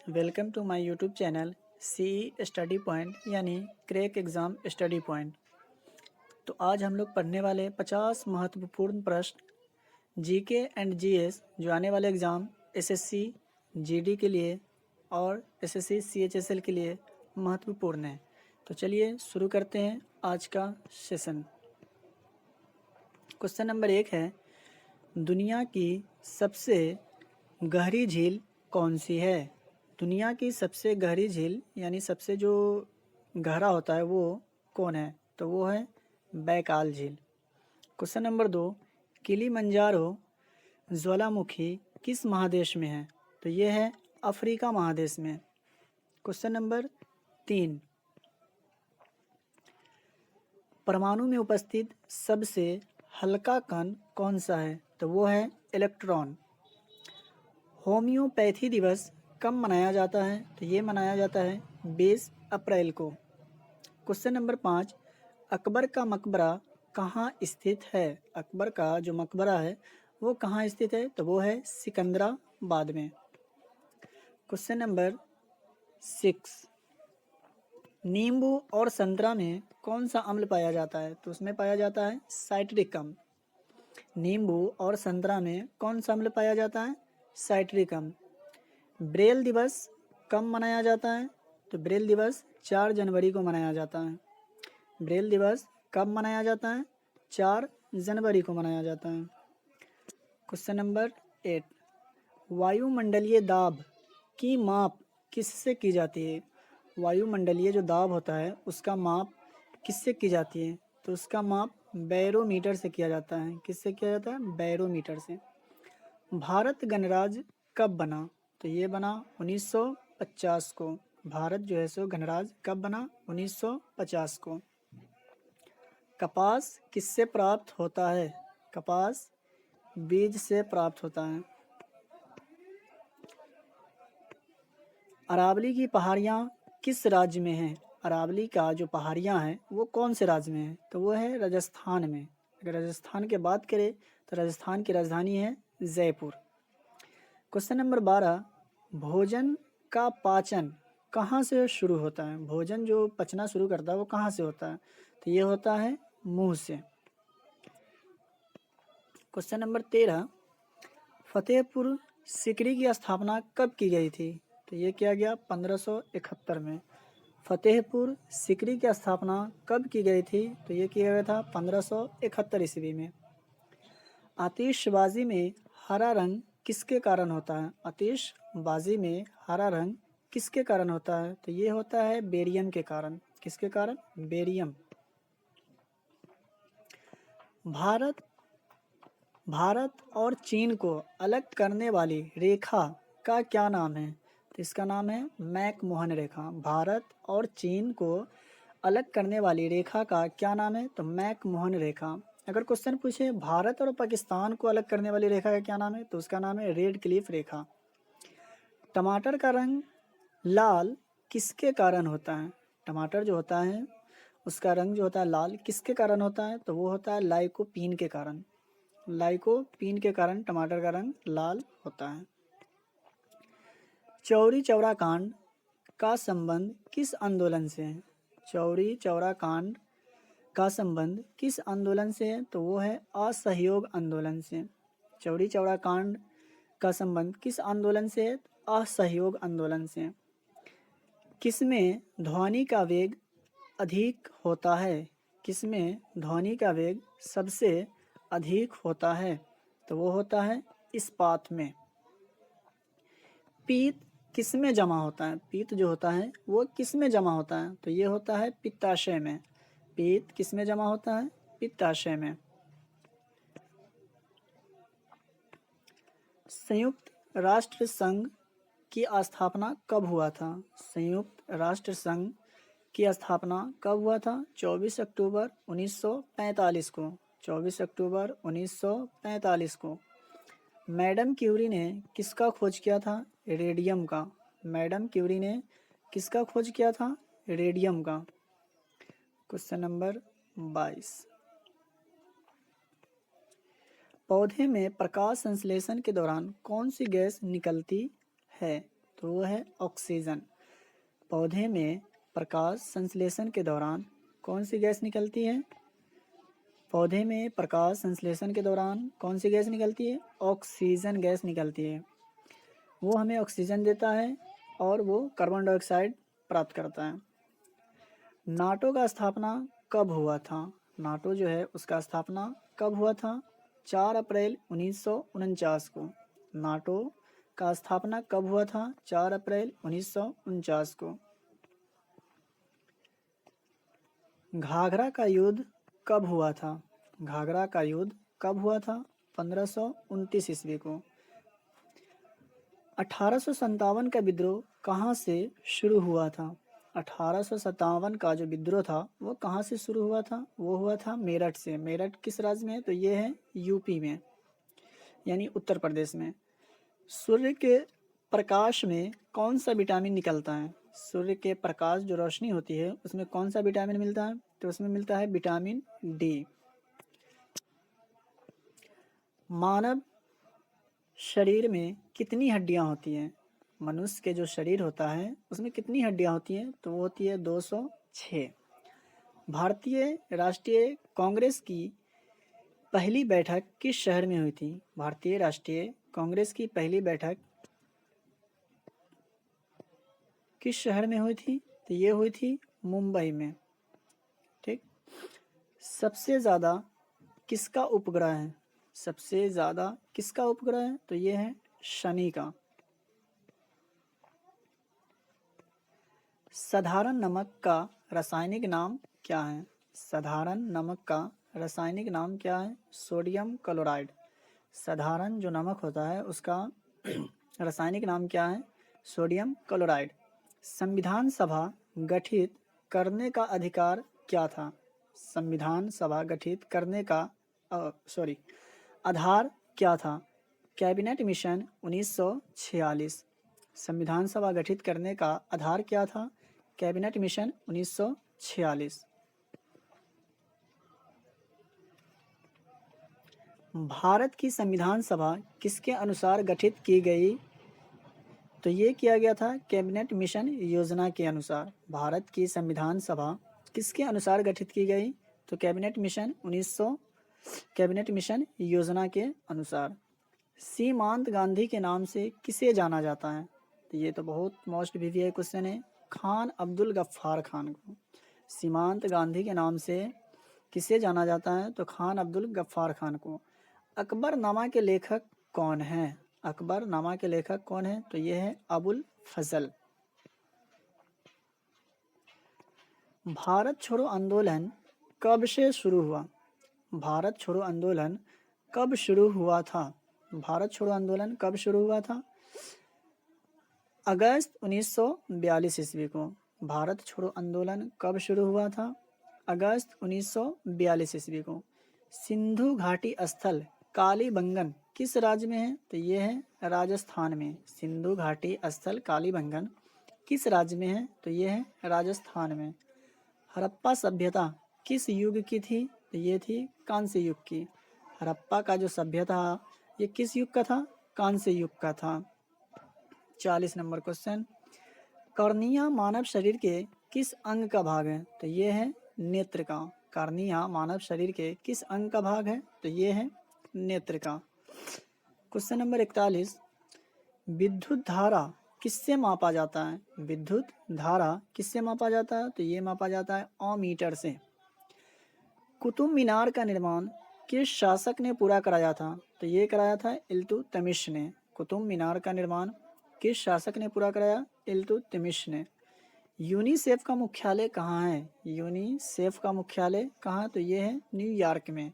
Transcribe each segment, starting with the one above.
Welcome to my YouTube channel CE study point यानी crack exam study point. तो आज हम लोग पढ़ने वाले 50 महत्वपूर्ण प्रश्न जीके एंड जीएस जो आने वाले एग्ज़ाम एसएससी जीडी के लिए और एसएससी सीएचएसएल के लिए महत्वपूर्ण है। तो चलिए शुरू करते हैं आज का सेशन। क्वेश्चन नंबर 1 है, दुनिया की सबसे गहरी झील कौन सी है? दुनिया की सबसे गहरी झील यानी सबसे जो गहरा होता है वो कौन है? तो वो है बैकाल झील। क्वेश्चन नंबर 2, किलिमंजारो ज्वालामुखी किस महादेश में है? तो ये है अफ्रीका महादेश में। क्वेश्चन नंबर 3, परमाणु में उपस्थित सबसे हल्का कण कौन सा है? तो वो है इलेक्ट्रॉन। होम्योपैथी दिवस कब मनाया जाता है? तो ये मनाया जाता है 20 अप्रैल को। क्वेश्चन नंबर 5, अकबर का मकबरा कहाँ स्थित है? अकबर का जो मकबरा है वो कहाँ स्थित है? तो वो है सिकंदराबाद में। क्वेश्चन नंबर 6, नींबू और संतरा में कौन सा अम्ल पाया जाता है? तो उसमें पाया जाता है साइट्रिक अम्ल। नींबू और संतरा में कौन सा अम्ल पाया जाता है? साइट्रिक अम्ल। ब्रेल दिवस कब मनाया जाता है? तो ब्रेल दिवस 4 जनवरी को मनाया जाता है। ब्रेल दिवस कब मनाया जाता है? 4 जनवरी को मनाया जाता है। क्वेश्चन नंबर 8, वायुमंडलीय दाब की माप किससे की जाती है? वायुमंडलीय जो दाब होता है उसका माप किससे की जाती है? तो उसका माप बैरोमीटर से किया जाता है। किससे किया जाता है? बैरोमीटर से। भारत गणराज्य कब बना? तो ये बना 1950 को। भारत जो है सो गणराज्य कब बना? 1950 को। कपास किससे प्राप्त होता है? कपास बीज से प्राप्त होता है। अरावली की पहाड़ियाँ किस राज्य में हैं? अरावली का जो पहाड़ियाँ हैं वो कौन से राज्य में है? तो वो है राजस्थान में। अगर राजस्थान की बात करें तो राजस्थान की राजधानी है जयपुर। क्वेश्चन नंबर 12, भोजन का पाचन कहाँ से शुरू होता है? भोजन जो पचना शुरू करता है वो कहाँ से होता है? तो ये होता है मुंह से। क्वेश्चन नंबर 13, फतेहपुर सिकरी की स्थापना कब की गई थी? तो ये किया गया 1571 में। फतेहपुर सिकरी की स्थापना कब की गई थी? तो ये किया गया था 1571 ईस्वी में। आतिशबाजी में हरा रंग किसके कारण होता है? आतिशबाजी में हरा रंग किसके कारण होता है? तो ये होता है बेरियम के कारण। किसके कारण? बेरियम। भारत और चीन को अलग करने वाली रेखा का क्या नाम है? तो इसका नाम है मैक-मोहन रेखा। भारत और चीन को अलग करने वाली रेखा का क्या नाम है? तो मैक-मोहन रेखा। अगर क्वेश्चन पूछे भारत और पाकिस्तान को अलग करने वाली रेखा का क्या नाम है? तो उसका नाम है रेड क्लिफ रेखा। टमाटर का रंग लाल किसके कारण होता है? टमाटर जो होता है उसका रंग जो होता है लाल किसके कारण होता है? तो वो होता है लाइकोपीन के कारण। लाइकोपीन के कारण टमाटर का रंग लाल होता है। चौरी चौरा कांड का संबंध किस आंदोलन से है? चौरी चौरा कांड का संबंध किस आंदोलन से है? तो वो है असहयोग आंदोलन से। चौरी चौरा कांड का संबंध किस आंदोलन से है? असहयोग आंदोलन से। किसमें ध्वनि का वेग अधिक होता है? किसमें ध्वनि का वेग सबसे अधिक होता है? तो वो होता है इस्पात में। पीत किस में जमा होता है? पीत जो होता है वो किस में जमा होता है? तो ये होता है पित्ताशय में। पीत किस में जमा होता है? पित्ताशय में। संयुक्त राष्ट्र संघ की स्थापना कब हुआ था? संयुक्त राष्ट्र संघ की स्थापना कब हुआ था? 24 अक्टूबर 1945 को। 24 अक्टूबर 1945 को। मैडम क्यूरी ने किसका खोज किया था? रेडियम का। मैडम क्यूरी ने किसका खोज किया था? रेडियम का। क्वेश्चन नंबर 22, पौधे में प्रकाश संश्लेषण के दौरान कौन सी गैस निकलती है? तो वो है ऑक्सीजन। पौधे में प्रकाश संश्लेषण के दौरान कौन सी गैस निकलती है? पौधे में प्रकाश संश्लेषण के दौरान कौन सी गैस निकलती है? ऑक्सीजन गैस निकलती है। वो हमें ऑक्सीजन देता है और वो कार्बन डाइऑक्साइड प्राप्त करता है। नाटो का स्थापना कब हुआ था? नाटो जो है उसका स्थापना कब हुआ था? 4 अप्रैल 1949 को। नाटो का स्थापना कब हुआ था? 4 अप्रैल 1949 को। घाघरा का युद्ध कब हुआ था? घाघरा का युद्ध कब हुआ था? 1529 ईस्वी को। 1857 का विद्रोह कहाँ से शुरू हुआ था? 1857 का जो विद्रोह था वो कहाँ से शुरू हुआ था? वो हुआ था मेरठ से। मेरठ किस राज्य में है? तो ये है यूपी में, यानी उत्तर प्रदेश में। सूर्य के प्रकाश में कौन सा विटामिन निकलता है? सूर्य के प्रकाश जो रोशनी होती है उसमें कौन सा विटामिन मिलता है? तो उसमें मिलता है विटामिन डी। मानव शरीर में कितनी हड्डियां होती हैं? मनुष्य के जो शरीर होता है उसमें कितनी हड्डियां होती हैं? तो वो होती है 206। भारतीय राष्ट्रीय कांग्रेस की पहली बैठक किस शहर में हुई थी? भारतीय राष्ट्रीय कांग्रेस की पहली बैठक किस शहर में हुई थी? तो ये हुई थी मुंबई में। ठीक। सबसे ज़्यादा किसका उपग्रह है? सबसे ज़्यादा किसका उपग्रह है? तो ये है शनि का। साधारण नमक का रासायनिक नाम क्या है? साधारण नमक का रासायनिक नाम क्या है? Sodium chloride. साधारण जो नमक होता है उसका रासायनिक नाम क्या है? Sodium chloride. संविधान सभा गठित करने का अधिकार क्या था? संविधान सभा गठित करने का आधार क्या था? Cabinet mission 1946। संविधान सभा गठित करने का आधार क्या था? Cabinet mission 1946। भारत की संविधान सभा किसके अनुसार गठित की गई? तो ये किया गया था कैबिनेट मिशन योजना के अनुसार। भारत की संविधान सभा किसके अनुसार गठित की गई? तो कैबिनेट मिशन योजना के अनुसार। सीमांत गांधी के नाम से किसे जाना जाता है? तो ये तो बहुत मोस्ट वीवीआई क्वेश्चन है। खान अब्दुल गफ्फार खान को सीमांत गांधी के नाम से किसे जाना जाता है? तो खान अब्दुल गफ्फार खान को। अकबरनामा के लेखक कौन है? अकबरनामा के लेखक कौन है? तो ये है अबुल फजल। भारत छोड़ो आंदोलन कब से शुरू हुआ? भारत छोड़ो आंदोलन कब शुरू हुआ था? भारत छोड़ो आंदोलन कब शुरू हुआ था? अगस्त 1942 ईस्वी को। भारत छोड़ो आंदोलन कब शुरू हुआ था? अगस्त 1942 ईस्वी को। सिंधु घाटी स्थल कालीबंगन किस राज्य में है? तो ये है राजस्थान में। सिंधु घाटी स्थल कालीबंगन किस राज्य में है? तो ये है राजस्थान में। हड़प्पा सभ्यता किस युग की थी? तो ये थी कांस्य युग की। हड़प्पा का जो सभ्यता ये किस युग का था? कांस्य युग का था। 40 नंबर क्वेश्चन। कॉर्निया मानव शरीर के किस अंग का भाग है? तो ये है नेत्र का। कॉर्निया मानव शरीर के किस अंग का भाग है? तो ये है नेत्र का। Question number 41। विद्युत धारा किससे मापा जाता है? विद्युत धारा किससे मापा जाता है? तो ये मापा जाता है ओमीटर से। कुतुब मीनार का निर्माण किस शासक ने पूरा कराया था? तो ये कराया था इल्तुतमिश ने। कुतुब मीनार का निर्माण किस शासक ने पूरा कराया? इल्तुतमिश ने। यूनिसेफ का मुख्यालय कहाँ है? यूनिसेफ का मुख्यालय कहाँ? तो ये है न्यूयॉर्क में।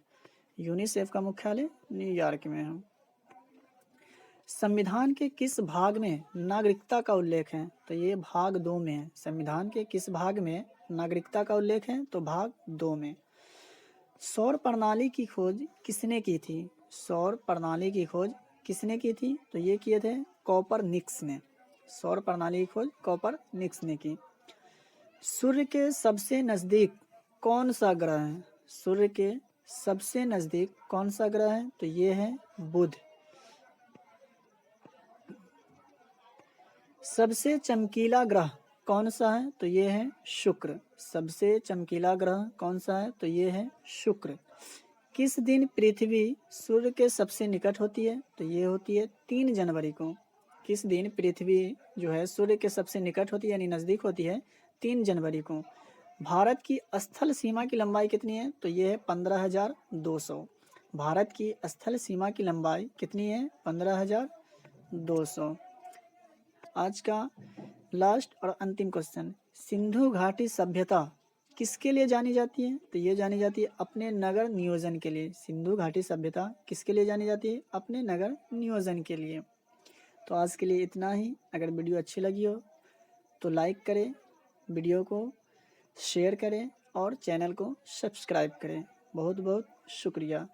यूनिसेफ का मुख्यालय न्यूयॉर्क में है। संविधान के किस भाग में नागरिकता का उल्लेख है? तो ये भाग 2 में है। संविधान के किस भाग में नागरिकता का उल्लेख है? तो भाग 2 में। सौर प्रणाली की खोज किसने की थी? सौर प्रणाली की खोज किसने की थी? तो ये किए थे कोपरनिकस ने। सौर प्रणाली की खोज कोपरनिकस ने की। सूर्य के सबसे नज़दीक कौन सा ग्रह है? सूर्य के सबसे नज़दीक कौन सा ग्रह है? तो ये है बुध। सबसे चमकीला ग्रह कौन सा है? तो ये है शुक्र। सबसे चमकीला ग्रह कौन सा है? तो ये है शुक्र। किस दिन पृथ्वी सूर्य के सबसे निकट होती है? तो ये होती है 3 जनवरी को। किस दिन पृथ्वी जो है सूर्य के सबसे निकट होती है यानी नज़दीक होती है? 3 जनवरी को। भारत की स्थल सीमा की लंबाई कितनी है? तो ये है 15,200। भारत की स्थल सीमा की लंबाई कितनी है? 15,200। आज का लास्ट और अंतिम क्वेश्चन, सिंधु घाटी सभ्यता किसके लिए जानी जाती है? तो ये जानी जाती है अपने नगर नियोजन के लिए। सिंधु घाटी सभ्यता किसके लिए जानी जाती है? अपने नगर नियोजन के लिए। तो आज के लिए इतना ही। अगर वीडियो अच्छी लगी हो तो लाइक करें, वीडियो को शेयर करें और चैनल को सब्सक्राइब करें। बहुत बहुत शुक्रिया।